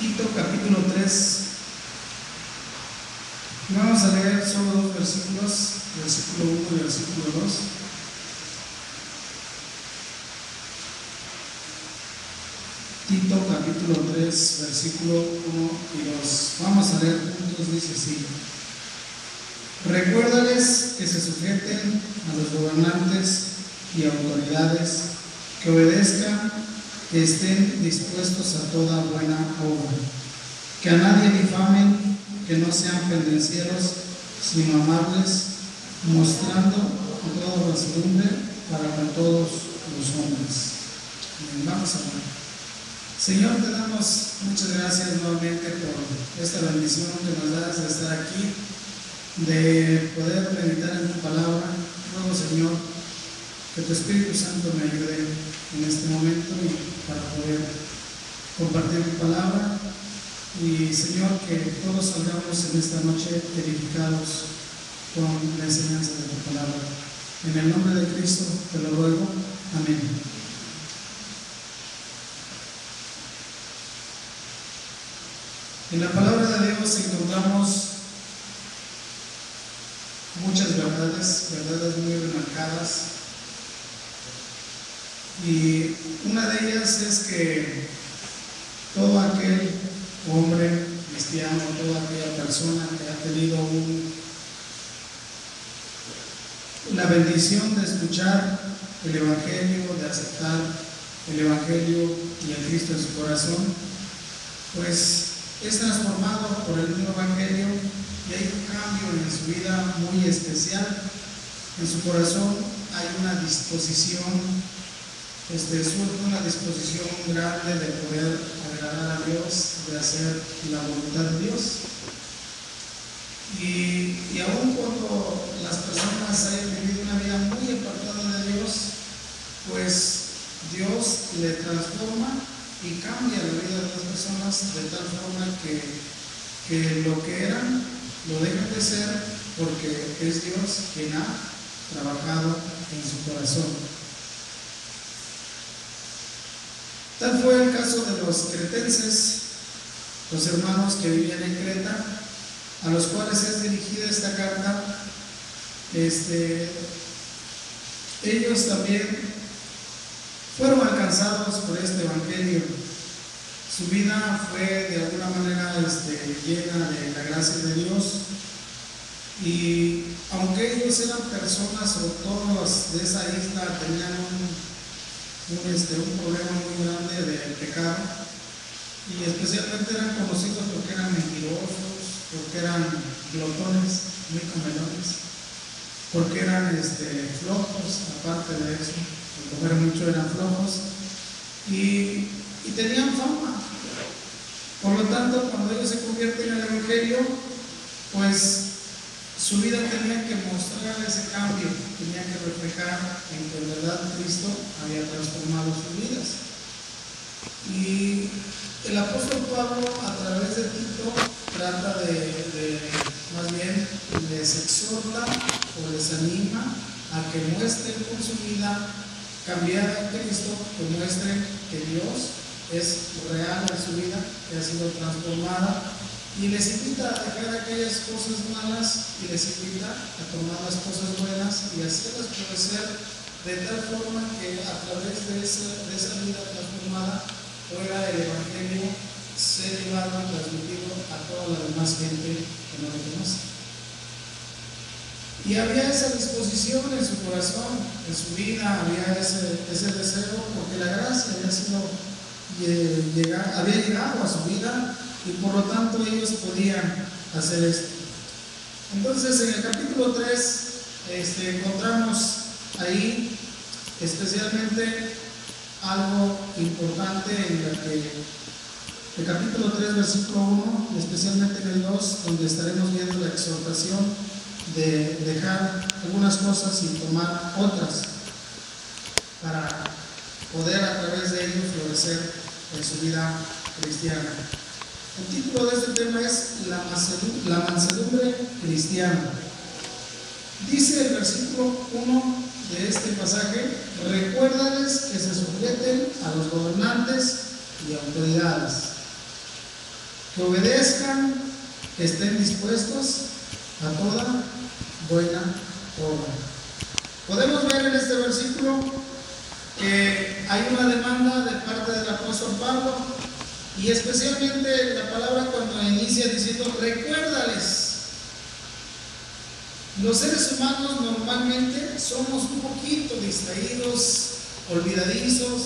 Tito capítulo 3. Vamos a leer solo dos versículos, versículo 1 y versículo 2. Tito capítulo 3, versículo 1 y 2. Vamos a leer juntos, dice así: recuérdales que se sujeten a los gobernantes y autoridades, que obedezcan, que estén dispuestos a toda buena obra, que a nadie difamen, que no sean pendencieros, sino amables, mostrando toda mansedumbre para con todos los hombres. Bien, vamos a orar. Señor, te damos muchas gracias nuevamente por esta bendición que nos das de estar aquí, de poder meditar en tu palabra. Ruego, Señor, que tu Espíritu Santo me ayude en este momento y para poder compartir tu palabra. Y, Señor, que todos salgamos en esta noche edificados con la enseñanza de tu palabra. En el nombre de Cristo te lo ruego. Amén. En la palabra de Dios encontramos muchas verdades muy remarcadas, y una de ellas es que todo aquel hombre cristiano, toda aquella persona que ha tenido la bendición de escuchar el Evangelio, de aceptar el Evangelio y a Cristo en su corazón, pues es transformado por el mismo Evangelio y hay un cambio en su vida muy especial. En su corazón hay una disposición, surge una disposición grande de poder agradar a Dios, de hacer la voluntad de Dios. Y aun cuando las personas hayan vivido una vida muy apartada de Dios, pues Dios le transforma y cambia la vida de las personas de tal forma que lo que eran lo dejan de ser, porque es Dios quien ha trabajado en su corazón. Tal fue el caso de los cretenses, los hermanos que vivían en Creta, a los cuales es dirigida esta carta. Ellos también fueron alcanzados por este Evangelio. Su vida fue de alguna manera llena de la gracia de Dios, y aunque ellos eran personas, o todos de esa isla tenían un problema muy grande de pecado, y especialmente eran conocidos porque eran mentirosos, porque eran glotones, muy comelones, porque eran flojos. Aparte de eso, por comer mucho eran flojos, y tenían fama. Por lo tanto, cuando ellos se convierten en el Evangelio, pues su vida tenía que mostrar ese cambio, tenía que reflejar en que en verdad Cristo había transformado sus vidas. Y el apóstol Pablo, a través de Tito, trata más bien les exhorta o les anima a que muestren con su vida cambiada en Cristo, que muestren que Dios es real en su vida, que ha sido transformada, y les invita a dejar aquellas cosas malas y les invita a tomar las cosas buenas y hacerlas florecer de tal forma que a través de esa vida transformada pueda el Evangelio ser llevado y transmitido a toda la demás gente que no lo conoce. Y había esa disposición en su corazón, en su vida, había ese deseo, porque la gracia había llegado a su vida, y por lo tanto ellos podían hacer esto. Entonces, en el capítulo 3 encontramos ahí especialmente algo importante en el capítulo 3, versículo 1, especialmente en el 2, donde estaremos viendo la exhortación de dejar algunas cosas y tomar otras, para poder a través de ello florecer en su vida cristiana. El título de este tema es la mansedumbre cristiana. Dice el versículo 1 de este pasaje: recuérdales que se sujeten a los gobernantes y autoridades. que obedezcan, que estén dispuestos a toda buena obra. Podemos ver en este versículo que hay una demanda de parte del apóstol Pablo, y especialmente la palabra cuando inicia diciendo recuérdales. Los seres humanos normalmente somos un poquito distraídos, olvidadizos,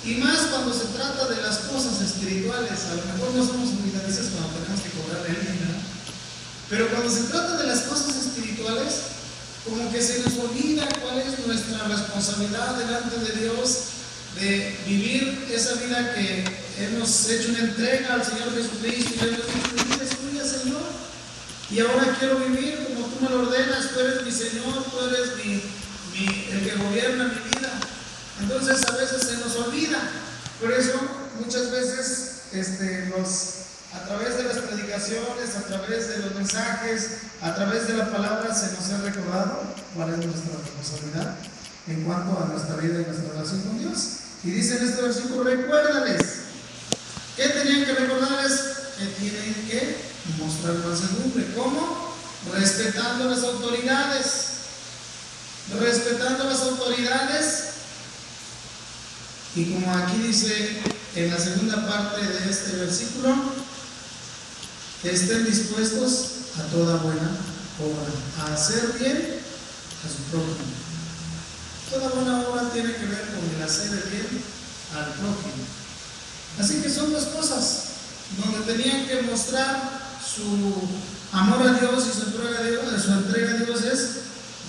y más cuando se trata de las cosas espirituales. A lo mejor no somos olvidadizos cuando tenemos que cobrar a alguien, ¿verdad? Pero cuando se trata de las cosas espirituales, como que se nos olvida cuál es nuestra responsabilidad delante de Dios, de vivir esa vida que hemos hecho una entrega al Señor Jesucristo, y Él nos dice, mi vida es tuya, Señor, y ahora quiero vivir como tú me lo ordenas, tú eres mi Señor, tú eres el que gobierna mi vida. Entonces a veces se nos olvida. Por eso muchas veces a través de las predicaciones, a través de los mensajes, a través de la palabra se nos ha recordado cuál es nuestra responsabilidad en cuanto a nuestra vida y nuestra relación con Dios. Y dice en este versículo, recuérdales. ¿Qué tenían que recordarles? Que tienen que mostrar mansedumbre. ¿Cómo? Respetando las autoridades. Respetando las autoridades. Y como aquí dice en la segunda parte de este versículo, que estén dispuestos a toda buena obra, a hacer bien a su prójimo. Toda buena obra tiene que ver con el hacer el bien al prójimo. Así que son dos cosas donde tenían que mostrar su amor a Dios y su entrega a Dios es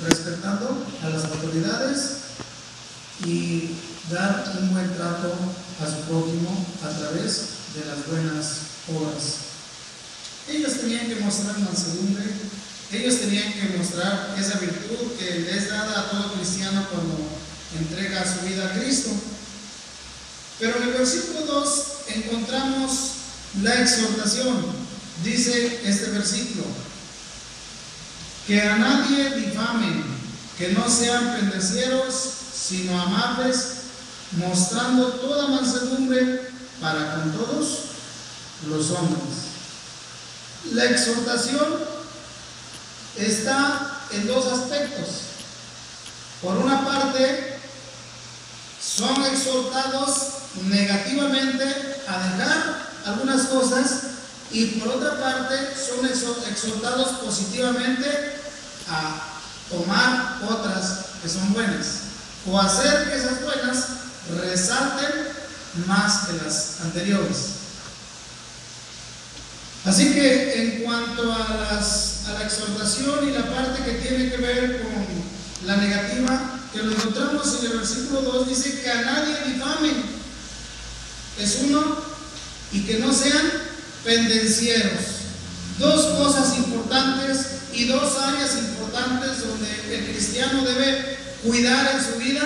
respetando a las autoridades y dar un buen trato a su prójimo a través de las buenas obras. Ellos tenían que mostrar mansedumbre, ellos tenían que mostrar esa virtud que le es dada a todo cristiano cuando entrega su vida a Cristo. Pero en el versículo 2 encontramos la exhortación. Dice este versículo, que a nadie difamen, que no sean pendecieros, sino amables, mostrando toda mansedumbre para con todos los hombres. La exhortación está en dos aspectos. Por una parte, son exhortados negativamente a dejar algunas cosas, y por otra parte son exhortados positivamente a tomar otras que son buenas, o hacer que esas buenas resalten más que las anteriores. Así que en cuanto a la exhortación y la parte que tiene que ver con la negativa, que lo encontramos en el versículo 2, dice que a nadie difamen, es uno, y que no sean pendencieros. Dos cosas importantes y dos áreas importantes donde el cristiano debe cuidar en su vida.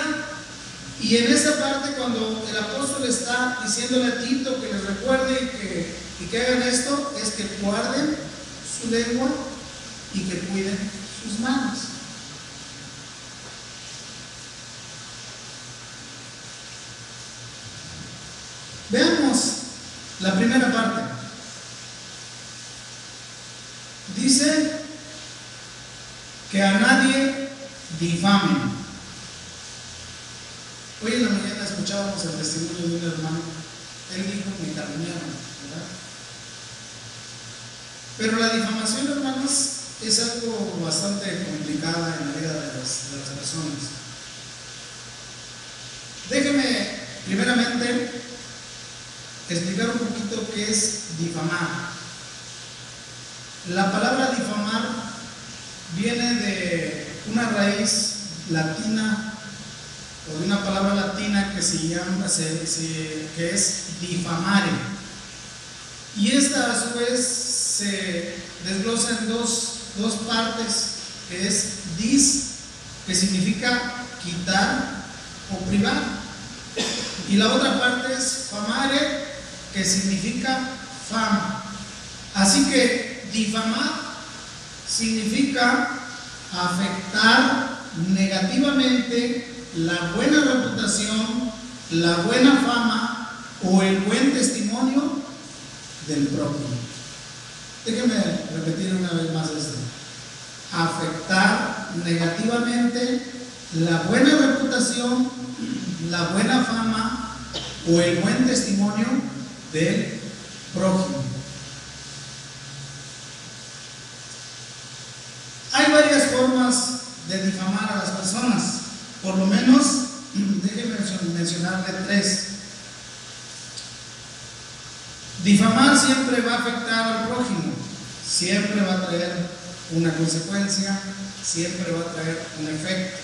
Y en esa parte, cuando el apóstol está diciéndole a Tito que les recuerde y que hagan esto, es que guarden su lengua y que cuiden sus manos. Veamos la primera parte. Dice que a nadie difamen. Hoy en la mañana escuchábamos el testimonio de un hermano. Él dijo que me calumniaron, ¿verdad? Pero la difamación, hermanos, es algo bastante complicada en la vida de las personas. Déjeme primeramente explicar un poquito qué es difamar. La palabra difamar viene de una raíz latina, o de una palabra latina que se llama, que es difamare. Y esta a su vez se desglosa en dos partes, que es dis, que significa quitar o privar, y la otra parte es famare, que significa fama. Así que difamar significa afectar negativamente la buena reputación, la buena fama o el buen testimonio del prójimo. Déjenme repetir una vez más esto. Afectar negativamente la buena reputación, la buena fama o el buen testimonio del prójimo. Hay varias formas de difamar a las personas, por lo menos déjenme mencionarle 3. Difamar siempre va a afectar al prójimo, siempre va a traer una consecuencia, siempre va a traer un efecto.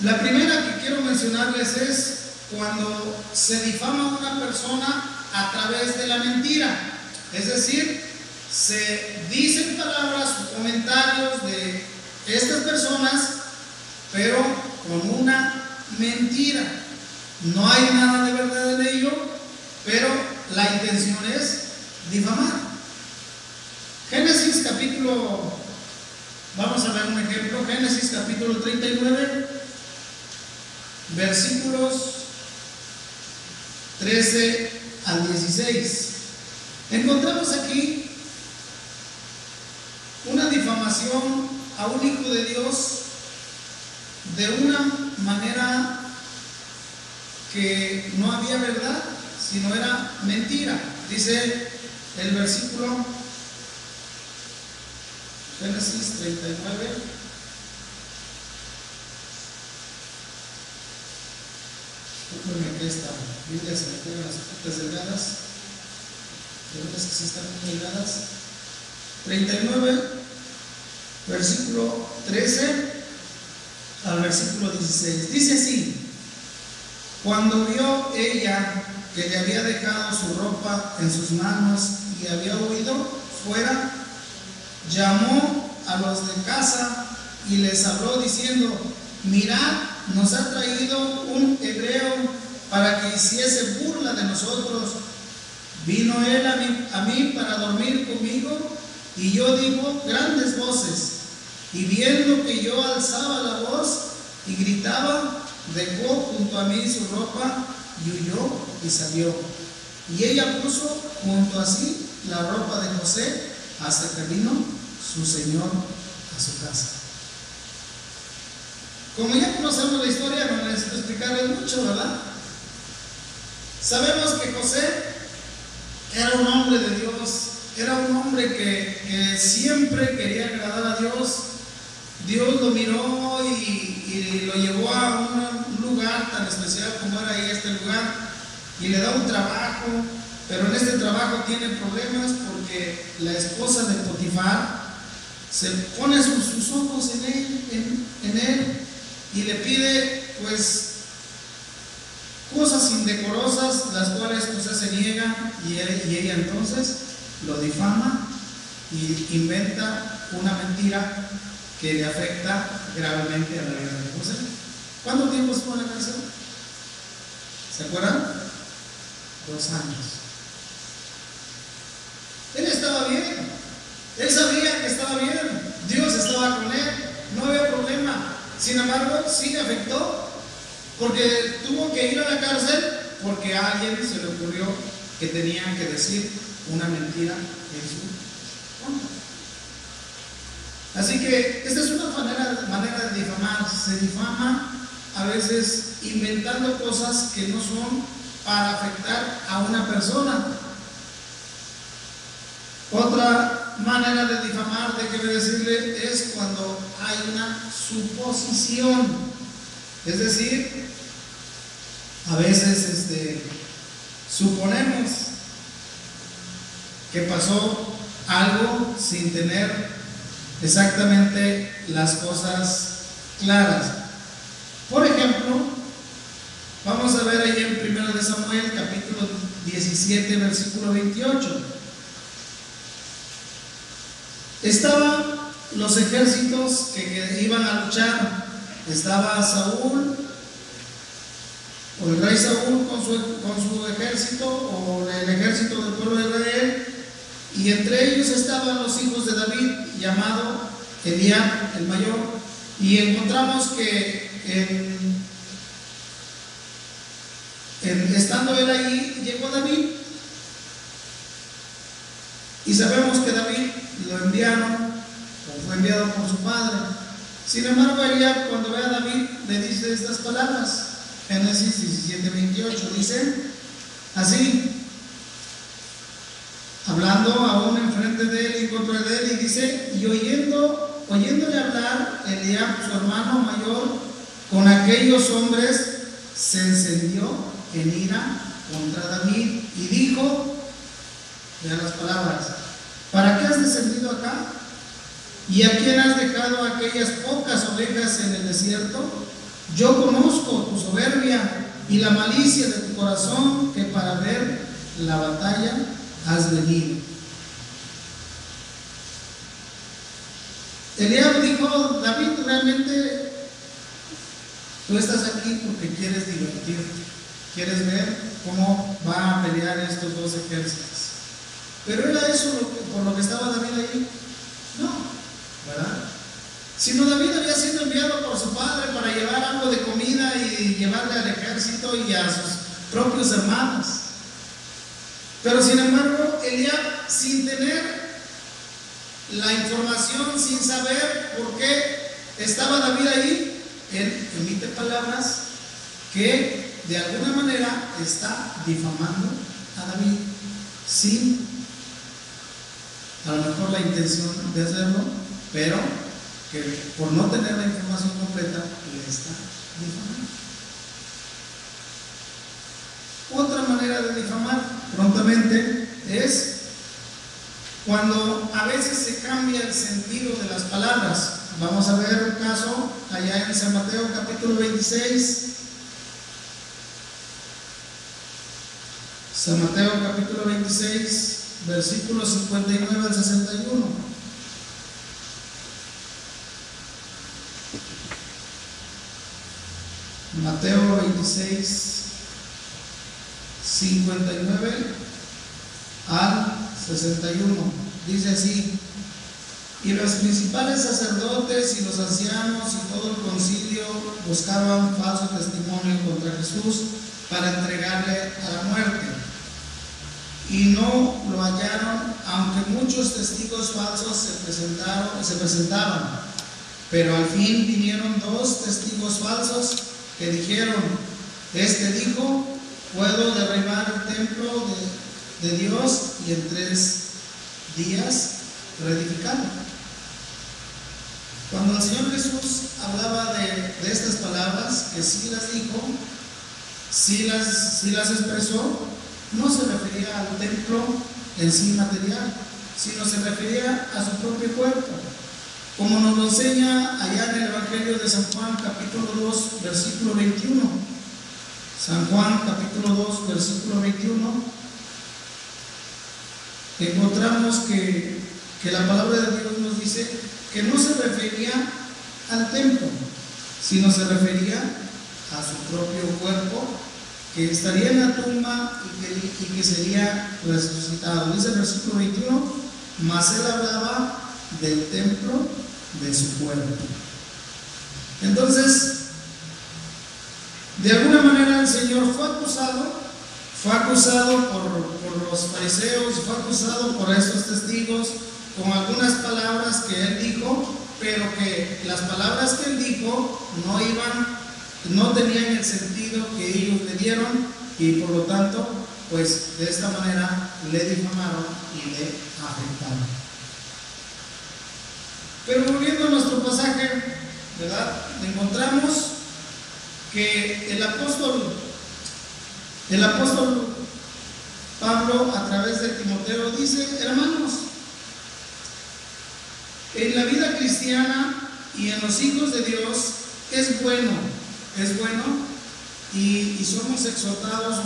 La primera que quiero mencionarles es cuando se difama a una persona a través de la mentira, es decir, se dicen palabras o comentarios de estas personas, pero con una mentira. No hay nada de verdad en ello, pero la intención es difamar. Génesis capítulo, vamos a ver un ejemplo, Génesis capítulo 39, versículos 13 al 16. Encontramos aquí una difamación a un hijo de Dios de una manera que no había verdad, sino era mentira. Dice el versículo Génesis 39. Discúlpenme que esta Biblia se me pega las hojitas delgadas, pero es que sí están muy delgadas. 39, versículo 13 al versículo 16. Dice así: cuando vio ella que le había dejado su ropa en sus manos y había huido fuera, llamó a los de casa y les habló diciendo: mirad, nos ha traído un hebreo para que hiciese burla de nosotros. Vino él a mí para dormir conmigo, y yo digo grandes voces, y viendo que yo alzaba la voz y gritaba, dejó junto a mí su ropa y huyó y salió. Y ella puso junto a sí la ropa de José hasta que vino su señor a su casa. Como ya conocemos la historia, no necesito explicarles mucho, ¿verdad? Sabemos que José era un hombre de Dios, era un hombre que siempre quería agradar a Dios. Dios lo miró y lo llevó a un lugar tan especial como era ahí este lugar, y le da un trabajo, pero en este trabajo tiene problemas porque la esposa de Potifar se pone sus ojos en él y le pide pues cosas indecorosas, las cuales José se niega, y ella entonces lo difama y inventa una mentira que le afecta gravemente a la vida de José. ¿Cuánto tiempo estuvo en la cárcel? ¿Se acuerdan? 2 años. Él estaba bien, él sabía que estaba bien, Dios estaba con él, no había problema. Sin embargo, sí le afectó, porque tuvo que ir a la cárcel porque a alguien se le ocurrió que tenían que decir una mentira en su contra. Así que esta es una manera de difamar. Se difama a veces inventando cosas que no son para afectar a una persona. Otra manera de difamar, déjeme decirle, es cuando hay una suposición. Es decir, a veces suponemos que pasó algo sin tener exactamente las cosas claras. Por ejemplo, vamos a ver ahí en 1 de Samuel capítulo 17 versículo 28. Estaban los ejércitos que iban a luchar. Estaba Saúl, o el rey Saúl con su ejército, o el ejército del pueblo de Israel, y entre ellos estaban los hijos de David, llamado Eliab el mayor. Y encontramos que estando él ahí, llegó David Y sabemos que David lo enviaron, o fue enviado por su padre. Sin embargo, Eliab, cuando ve a David, le dice estas palabras. Génesis 17:28 dice así, hablando aún enfrente de él y contra de él, y dice: y oyéndole hablar Eliab, su hermano mayor, con aquellos hombres, se encendió en ira contra David y dijo, vean las palabras: ¿para qué has descendido acá? ¿Y a quién has dejado aquellas pocas ovejas en el desierto? Yo conozco tu soberbia y la malicia de tu corazón, que para ver la batalla has venido. Eliab dijo: David, realmente tú estás aquí porque quieres divertirte, quieres ver cómo van a pelear estos dos ejércitos. Pero ¿era eso por lo que estaba David ahí? No, ¿verdad? Sino David había sido enviado por su padre para llevar algo de comida y llevarle al ejército y a sus propios hermanos. Pero sin embargo, Eliab, sin tener la información, sin saber por qué estaba David ahí, él emite palabras que de alguna manera está difamando a David, sin a lo mejor la intención de hacerlo, pero que por no tener la información completa le está difamando. Otra manera de difamar prontamente es cuando a veces se cambia el sentido de las palabras. Vamos a ver un caso allá en San Mateo capítulo 26. San Mateo capítulo 26, versículos 59 al 61. Mateo 26, 59 al 61. Dice así: y los principales sacerdotes y los ancianos y todo el concilio buscaban falso testimonio contra Jesús para entregarle a la muerte. Y no lo hallaron, aunque muchos testigos falsos se presentaban. Pero al fin vinieron dos testigos falsos que dijeron: este dijo, puedo derribar el templo de Dios y en 3 días reedificarlo. Cuando el Señor Jesús hablaba de estas palabras, que sí las dijo, sí las expresó, no se refería al templo en sí material, sino se refería a su propio cuerpo, como nos lo enseña allá en el Evangelio de San Juan capítulo 2 versículo 21. San Juan capítulo 2 versículo 21, encontramos que la palabra de Dios nos dice que no se refería al templo, sino se refería a su propio cuerpo, que estaría en la tumba y que sería resucitado. Dice el versículo 21, mas él hablaba del templo de su cuerpo. Entonces, de alguna manera el Señor fue acusado por los fariseos, fue acusado por estos testigos con algunas palabras que él dijo, pero que las palabras que él dijo no tenían el sentido que ellos le dieron, y por lo tanto, pues de esta manera le difamaron y le afectaron. Pero volviendo a nuestro pasaje, ¿verdad? Encontramos que el apóstol Pablo, a través de Timoteo, dice: hermanos, en la vida cristiana y en los hijos de Dios es bueno, y somos exhortados,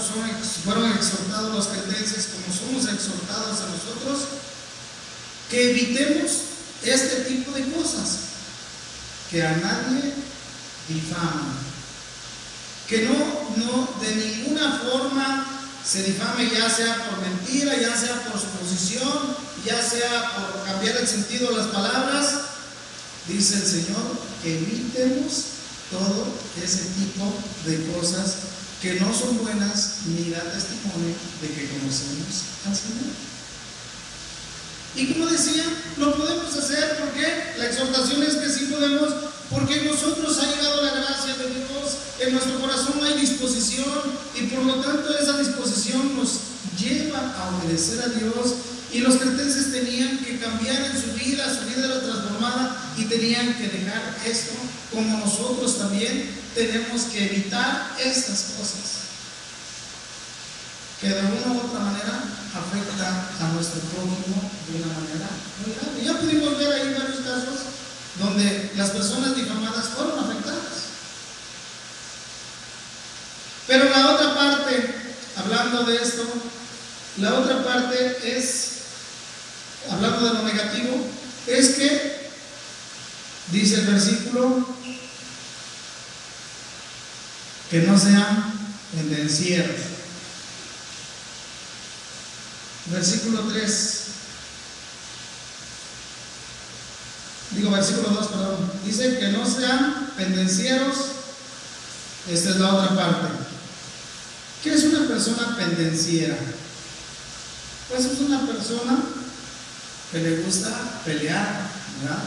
fueron exhortados los cretenses como somos exhortados a nosotros, que evitemos este tipo de cosas, que a nadie difamen, que no de ninguna forma se difame, ya sea por mentira, ya sea por suposición, ya sea por cambiar el sentido de las palabras. Dice el Señor que evitemos todo ese tipo de cosas que no son buenas ni da testimonio de que conocemos al Señor. Y como decía, lo podemos hacer. ¿Por qué? La exhortación es que sí podemos, porque en nosotros ha llegado la gracia de Dios, en nuestro corazón hay disposición, y por lo tanto esa disposición nos lleva a obedecer a Dios. Y los cretenses tenían que cambiar en su vida era transformada, y tenían que dejar esto, como nosotros también tenemos que evitar estas cosas que de una u otra manera afecta a nuestro prójimo de una manera muy grave. Ya pudimos ver ahí varios casos donde las personas difamadas fueron afectadas. Pero la otra parte, hablando de esto, la otra parte es, hablando de lo negativo, es que, dice el versículo, que no sean pendencieros. Versículo 2, perdón. Dice que no sean pendencieros. Esta es la otra parte. ¿Qué es una persona pendenciera? Pues es una persona que le gusta pelear, ¿verdad?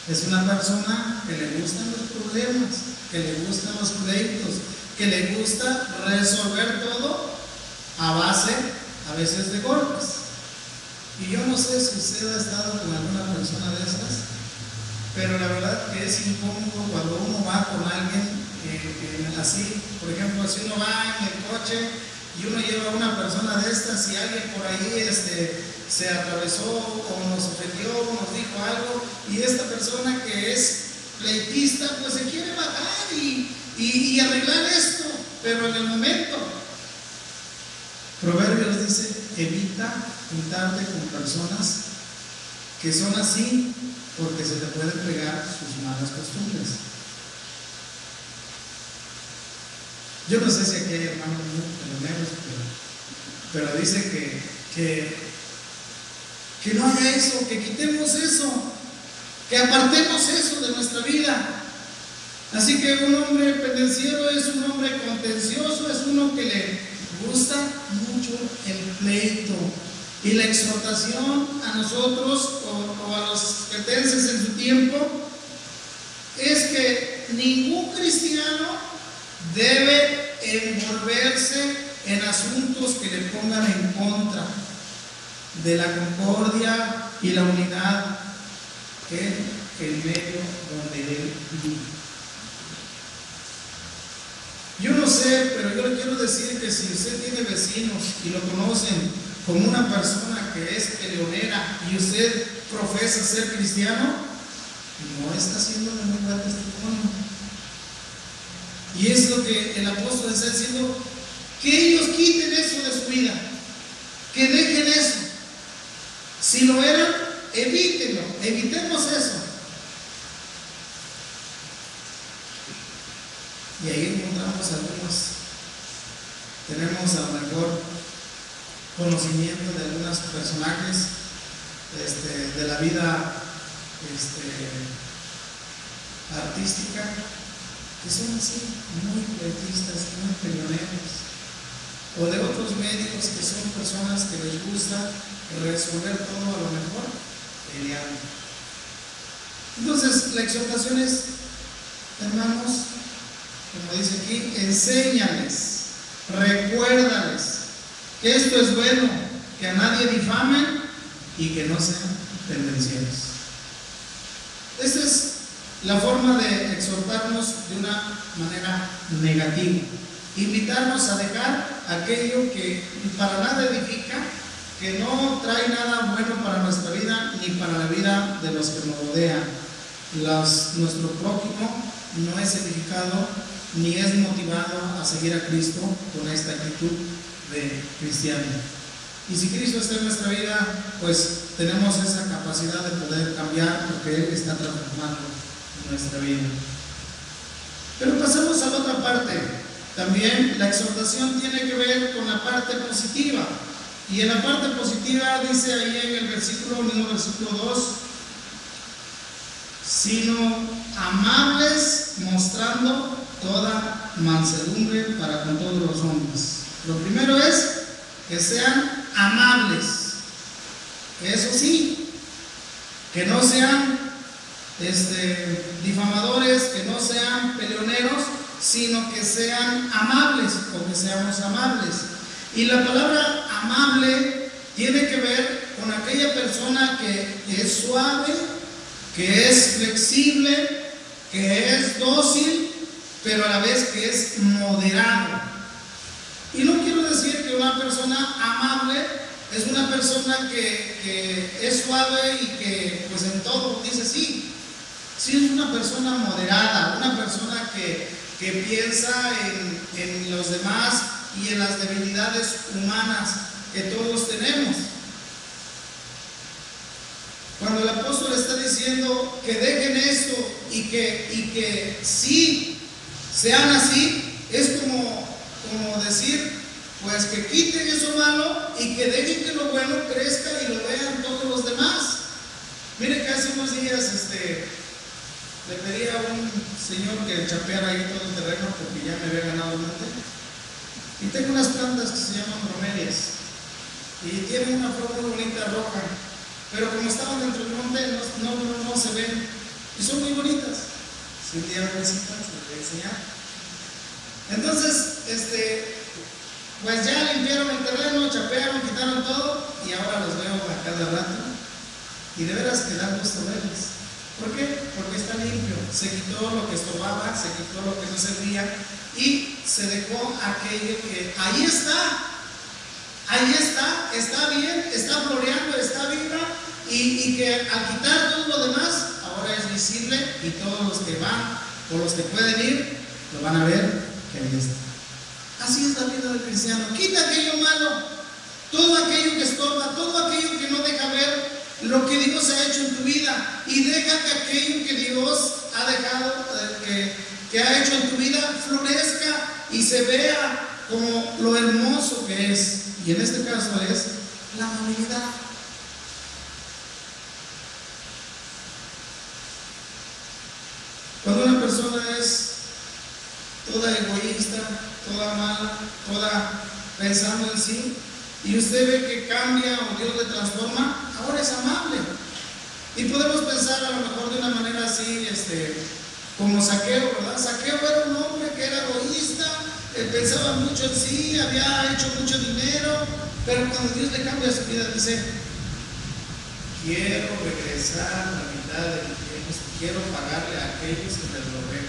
Es una persona que le gustan los problemas, que le gustan los pleitos, que le gusta resolver todo a base, a veces, de golpes. Y yo no sé si usted ha estado con alguna persona de esas, pero la verdad que es incómodo cuando uno va con alguien así. Por ejemplo, si uno va en el coche y uno lleva a una persona de estas, y alguien por ahí se atravesó o nos ofendió o nos dijo algo, y esta persona que es pleitista pues se quiere bajar y arreglar esto, pero en el momento. Proverbios dice: evita juntarte con personas que son así, porque se te pueden pegar sus malas costumbres. Yo no sé si aquí hay hermanos muy peleoneros, pero dice que no haga eso, que quitemos eso, que apartemos eso de nuestra vida. Así que un hombre pendenciero es un hombre contencioso, es uno que le gusta mucho el pleito. Y la exhortación a nosotros o a los cretenses en su tiempo es que ningún cristiano debe envolverse en asuntos que le pongan en contra de la concordia y la unidad en el medio donde él vive. Yo no sé, pero yo le quiero decir que si usted tiene vecinos y lo conocen como una persona que es peleonera y usted profesa ser cristiano, no está haciendo de muy buen testimonio. Y es lo que el apóstol está diciendo: que ellos quiten eso de su vida, que dejen eso. Si lo eran, evítenlo, evitemos eso. Y ahí encontramos tenemos a lo mejor conocimiento de algunos personajes de la vida artística, que son así, muy pleitistas, muy peleoneros, o de otros médicos que son personas que les gusta resolver todo a lo mejor peleando. Entonces la exhortación es: hermanos, como dice aquí, enséñales, recuérdales que esto es bueno, que a nadie difamen y que no sean pendencieros. Esta es la forma de exhortarnos de una manera negativa, invitarnos a dejar aquello que para nada edifica, que no trae nada bueno para nuestra vida ni para la vida de los que nos rodean. Nuestro prójimo no es edificado ni es motivado a seguir a Cristo con esta actitud de cristiano. Y si Cristo está en nuestra vida, pues tenemos esa capacidad de poder cambiar, porque Él está transformando nuestra vida. Pero pasemos a la otra parte. También la exhortación tiene que ver con la parte positiva. Y en la parte positiva dice ahí en el versículo 2: sino amables, mostrando toda mansedumbre para con todos los hombres. Lo primero es que sean amables. Eso sí, que no sean difamadores, que no sean peleoneros, sino que sean amables, o que seamos amables. Y la palabra amable tiene que ver con aquella persona que es suave, que es flexible, que es dócil, pero a la vez que es moderado. Y no quiero decir que una persona amable es una persona que es suave y que pues en todo dice sí. Sí, es una persona moderada, una persona que piensa en los demás y en las debilidades humanas que todos tenemos. Cuando el apóstol está diciendo que dejen esto y que sí sean así, es como decir, pues que quiten eso malo y que dejen que lo bueno crezca y lo vean todos los demás. Mire que hace unos días le pedí a un señor que chapeara ahí todo el terreno porque ya me había ganado el monte. Y tengo unas plantas que se llaman bromelias y tienen una flor muy bonita roja, pero como estaban dentro del monte no se ven y son muy bonitas. Si un día me visitan, se les voy a enseñar. Entonces, pues ya limpiaron el terreno, chapearon, quitaron todo y ahora los veo a cada rato y de veras que da gusto verlos. ¿Por qué? Porque está limpio, se quitó lo que estorbaba, se quitó lo que no servía y se dejó aquello que ahí está bien, está floreando, está viva y que al quitar todo lo demás ahora es visible y todos los que van o los que pueden ir lo van a ver que ahí está. Así es la vida del cristiano. Quita aquello malo, todo aquello que estorba, todo aquello que no deja ver lo que Dios ha hecho en tu vida y deja que aquello que Dios ha dejado, que ha hecho en tu vida florezca y se vea como lo hermoso que es. Y en este caso es la amabilidad. Cuando una persona es toda egoísta, toda mala, toda pensando en sí, y usted ve que cambia o Dios le transforma, ahora es amable. Y podemos pensar a lo mejor de una manera así, como Zaqueo, ¿verdad? Zaqueo era un hombre que era egoísta, pensaba mucho en sí, había hecho mucho dinero, pero cuando Dios le cambia su vida, dice, quiero regresar la mitad de mis bienes, quiero pagarle a aquellos que me robé,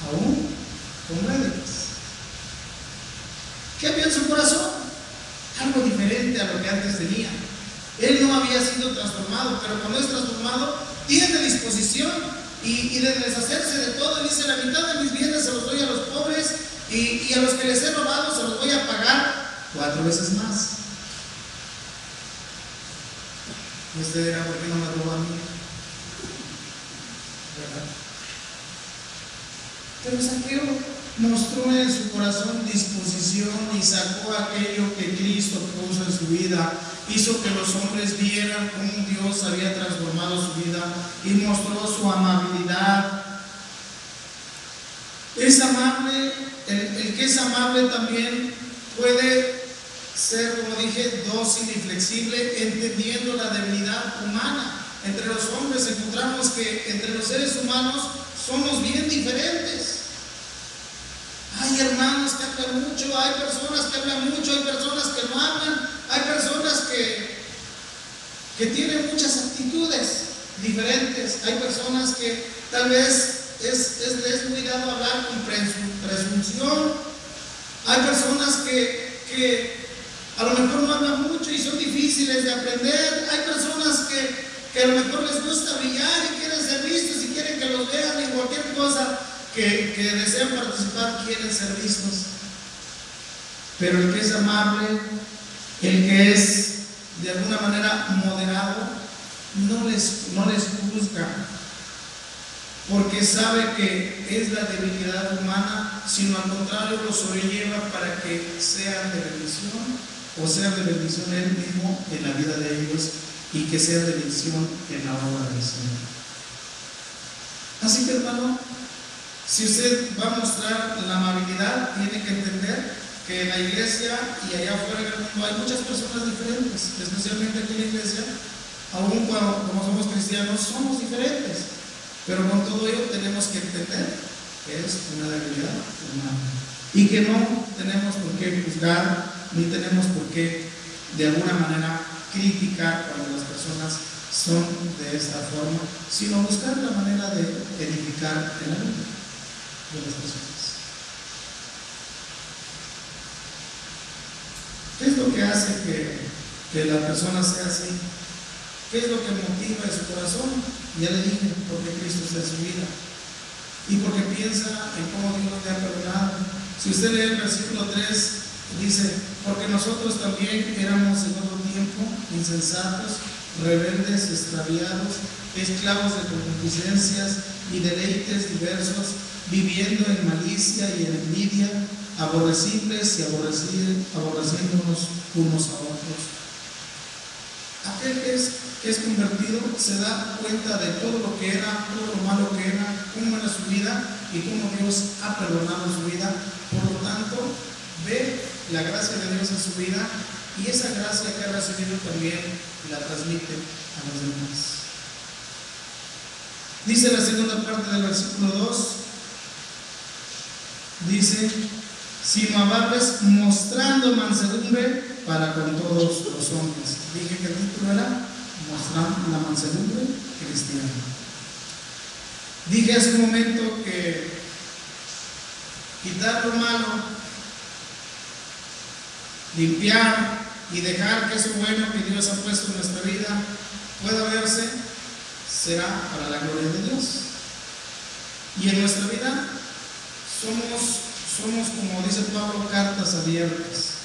aún con réditos. ¿Qué había en su corazón? Algo diferente a lo que antes tenía. Él no había sido transformado, pero cuando es transformado, tiene disposición y de deshacerse de todo. Y dice, la mitad de mis bienes se los doy a los pobres y a los que les he robado se los voy a pagar 4 veces más. Y usted dirá, ¿por qué no me robó a mí? ¿Verdad? Pero Zaqueo mostró en su corazón disposición y sacó aquello que Cristo puso en su vida, hizo que los hombres vieran cómo Dios había transformado su vida y mostró su amabilidad. Es amable, el que es amable también puede ser, como dije, dócil y flexible, entendiendo la debilidad humana. Entre los hombres encontramos que entre los seres humanos somos bien diferentes. Hay hermanos que hablan mucho, hay personas que hablan mucho, hay personas que no hablan, hay personas que tienen muchas actitudes diferentes, hay personas que tal vez es muy dado hablar con presunción, hay personas que a lo mejor no hablan mucho y son difíciles de aprender, hay personas que a lo mejor les gusta brillar y quieren ser vistos y quieren que los vean en cualquier cosa que desean participar, quieren ser vistos. Pero el que es amable, el que es de alguna manera moderado, no les juzga, porque sabe que es la debilidad humana, sino al contrario los sobrelleva para que sean de bendición, o sean de bendición él mismo en la vida de ellos y que sean de bendición en la obra del Señor. Así que, hermano, si usted va a mostrar la amabilidad, tiene que entender que en la iglesia y allá afuera en el mundo hay muchas personas diferentes, especialmente aquí en la iglesia, aún cuando como somos cristianos somos diferentes, pero con todo ello tenemos que entender que es una debilidad humana y que no tenemos por qué juzgar ni tenemos por qué de alguna manera criticar cuando las personas son de esta forma, sino buscar la manera de edificar el alma de las personas. ¿Qué es lo que hace que la persona sea así? ¿Qué es lo que motiva en su corazón? Ya le dije, porque Cristo está en su vida y porque piensa en cómo Dios le ha perdonado. Si usted lee el versículo 3, dice: porque nosotros también éramos en otro tiempo insensatos, rebeldes, extraviados, esclavos de concupiscencias y deleites diversos, viviendo en malicia y en envidia, aborrecibles y aborreciéndonos unos a otros. Aquel que es convertido se da cuenta de todo lo que era, todo lo malo que era, cómo era su vida y cómo Dios ha perdonado su vida. Por lo tanto, ve la gracia de Dios en su vida y esa gracia que ha recibido también la transmite a los demás. Dice la segunda parte del versículo 2, dice: sino amables, mostrando mansedumbre para con todos los hombres. Dije que el título era mostrando la mansedumbre cristiana. Dije hace un momento que quitar lo malo, limpiar y dejar que eso bueno que Dios ha puesto en nuestra vida pueda verse, será para la gloria de Dios. Y en nuestra vida somos, como dice Pablo, cartas abiertas,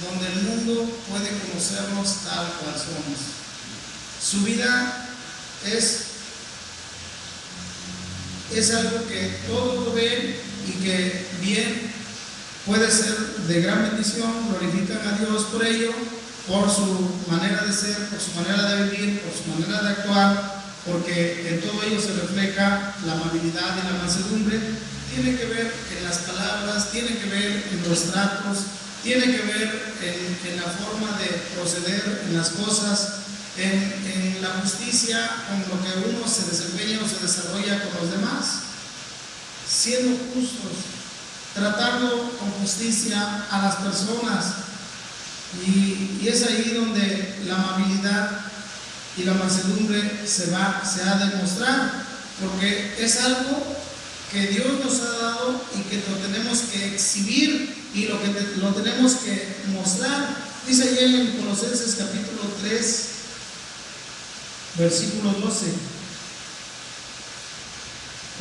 donde el mundo puede conocernos tal cual somos. Su vida es algo que todos lo ven y que bien puede ser de gran bendición, glorifican a Dios por ello, por su manera de ser, por su manera de vivir, por su manera de actuar, porque en todo ello se refleja la amabilidad y la mansedumbre. Tiene que ver en las palabras, tiene que ver en los tratos, tiene que ver en la forma de proceder en las cosas, en la justicia con lo que uno se desempeña o se desarrolla con los demás, siendo justos, tratando con justicia a las personas. Y es ahí donde la amabilidad y la mansedumbre se ha de mostrar, porque es algo que Dios nos ha dado y que lo tenemos que exhibir y lo tenemos que mostrar. Dice ahí en Colosenses capítulo 3, versículo 12.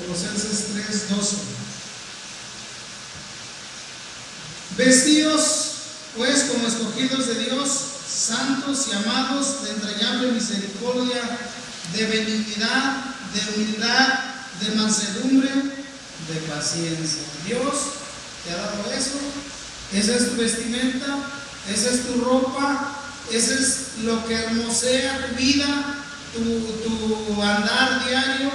Colosenses 3, 12. Vestidos pues como escogidos de Dios, santos y amados, de entrañable misericordia, de benignidad, de humildad, de mansedumbre, de paciencia. Dios te ha dado eso. Esa es tu vestimenta, esa es tu ropa, eso es lo que hermosea tu vida, tu andar diario.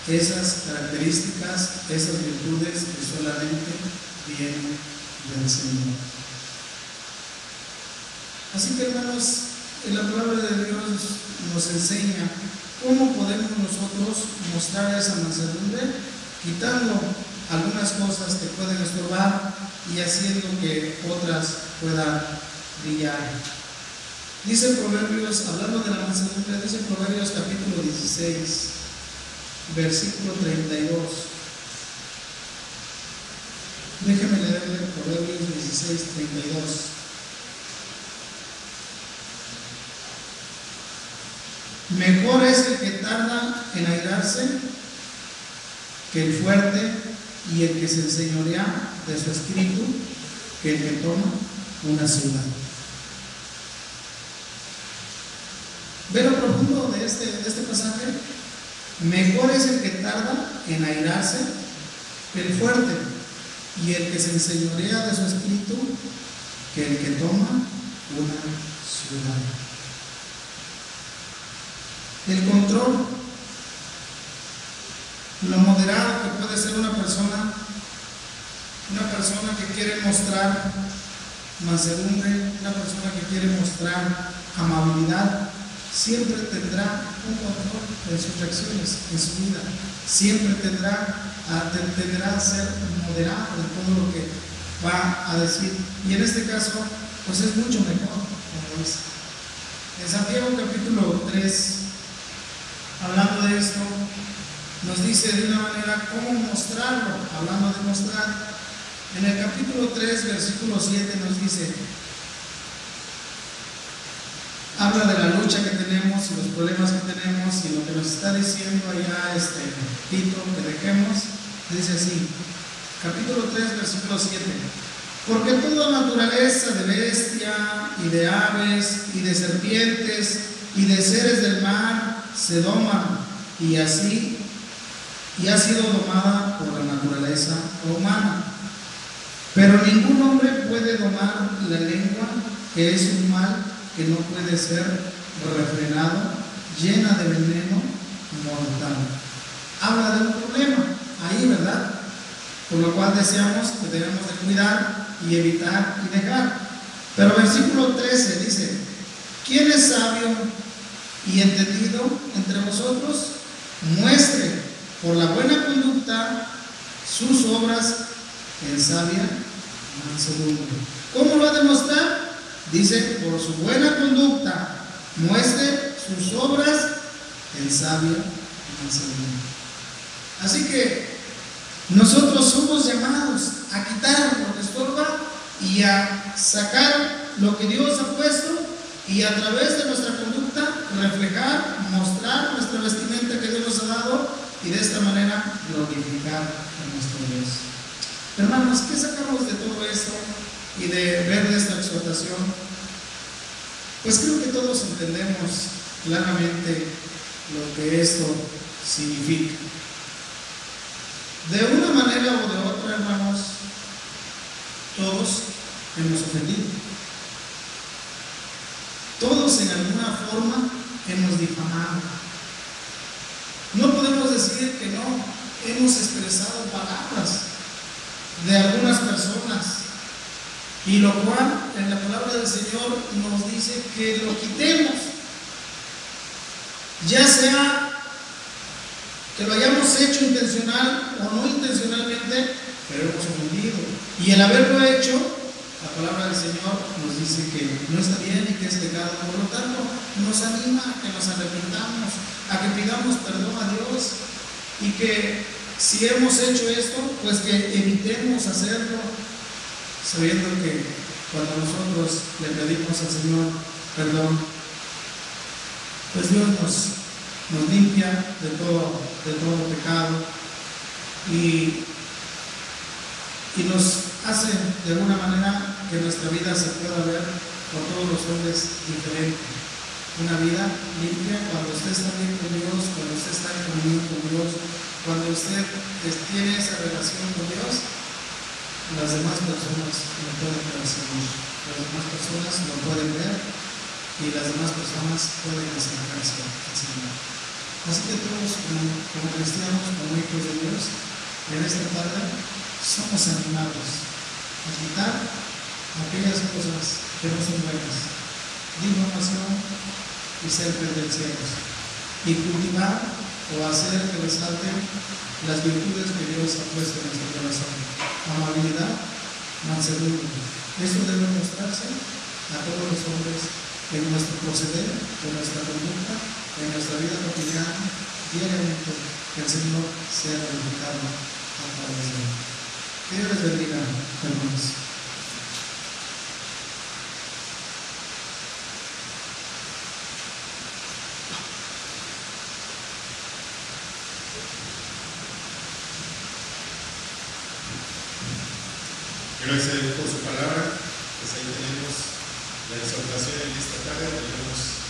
Esas características, esas virtudes que solamente vienen del Señor. Así que, hermanos, en la palabra de Dios nos enseña cómo podemos nosotros mostrar esa mansedumbre, quitando algunas cosas que pueden estorbar y haciendo que otras puedan brillar. Dice Proverbios, hablando de la mansedumbre, dice Proverbios capítulo 16, versículo 32. Déjeme leerle Proverbios 16, 32. Mejor es el que tarda en airarse que el fuerte, y el que se enseñorea de su espíritu que el que toma una ciudad. ¿Ve lo profundo de este pasaje? Mejor es el que tarda en airarse que el fuerte, y el que se enseñorea de su espíritu que el que toma una ciudad. El control, lo moderado que puede ser una persona persona que quiere mostrar mansedumbre, una persona que quiere mostrar amabilidad, siempre tendrá un control en sus reacciones, en su vida. Siempre tenderá a ser moderado en todo lo que va a decir. Y en este caso, pues es mucho mejor, como dice. En Santiago capítulo 3, hablando de esto, nos dice de una manera cómo mostrarlo, hablando de mostrar. En el capítulo 3, versículo 7 nos dice, habla de la lucha que tenemos y los problemas que tenemos y lo que nos está diciendo allá Tito, que dejemos, dice así, capítulo 3, versículo 7, porque toda naturaleza de bestia y de aves y de serpientes y de seres del mar se doman y ha sido domada por la naturaleza humana. Pero ningún hombre puede domar la lengua, que es un mal que no puede ser refrenado, llena de veneno mortal. Habla de un problema ahí, ¿verdad? Por lo cual deseamos que debemos de cuidar y evitar y dejar. Pero versículo 13 dice, ¿quién es sabio y entendido entre vosotros? Muestre por la buena conducta sus obras en sabia mansedumbre. ¿Cómo lo ha de mostrar? Dice, por su buena conducta, muestre sus obras en sabia mansedumbre. Así que nosotros somos llamados a quitar lo que estorba y a sacar lo que Dios ha puesto y a través de nuestra conducta reflejar, mostrar nuestra vestimenta que Dios nos ha dado y de esta manera glorificar a nuestro Dios. Hermanos, ¿qué sacamos de todo esto y de ver de esta exhortación? Pues creo que todos entendemos claramente lo que esto significa. De una manera o de otra, hermanos, todos hemos ofendido. Todos en alguna forma hemos difamado. No podemos decir que no hemos expresado palabras de algunas personas, y lo cual en la palabra del Señor nos dice que lo quitemos, ya sea que lo hayamos hecho intencional o no intencionalmente, pero hemos ofendido. Y el haberlo hecho, la palabra del Señor nos dice que no está bien y que es pecado. Por lo tanto, nos anima a que nos arrepintamos, a que pidamos perdón a Dios y que si hemos hecho esto, pues que evitemos hacerlo, sabiendo que cuando nosotros le pedimos al Señor perdón, pues Dios nos limpia de todo pecado y nos hace de alguna manera que nuestra vida se pueda ver por todos los hombres diferente. Una vida limpia cuando usted está bien con Dios, cuando usted está en comunión con Dios, cuando usted tiene esa relación con Dios, las demás personas lo pueden percibir, las demás personas lo pueden ver y las demás personas pueden acercarse al Señor. Así que todos como cristianos, como hijos de Dios, en esta tarde somos animados a quitar aquellas cosas que no son buenas, difamación y ser pendencieros, y cultivar o hacer que resalten las virtudes que Dios ha puesto en nuestro corazón: amabilidad, mansedumbre. Esto debe mostrarse a todos los hombres en nuestro proceder, en nuestra conducta, en nuestra vida cotidiana, diariamente, que el Señor sea glorificado a través de él. Que Dios les bendiga, hermanos. Gracias a Dios por su palabra. Pues ahí tenemos la exhortación en esta tarde. Tenemos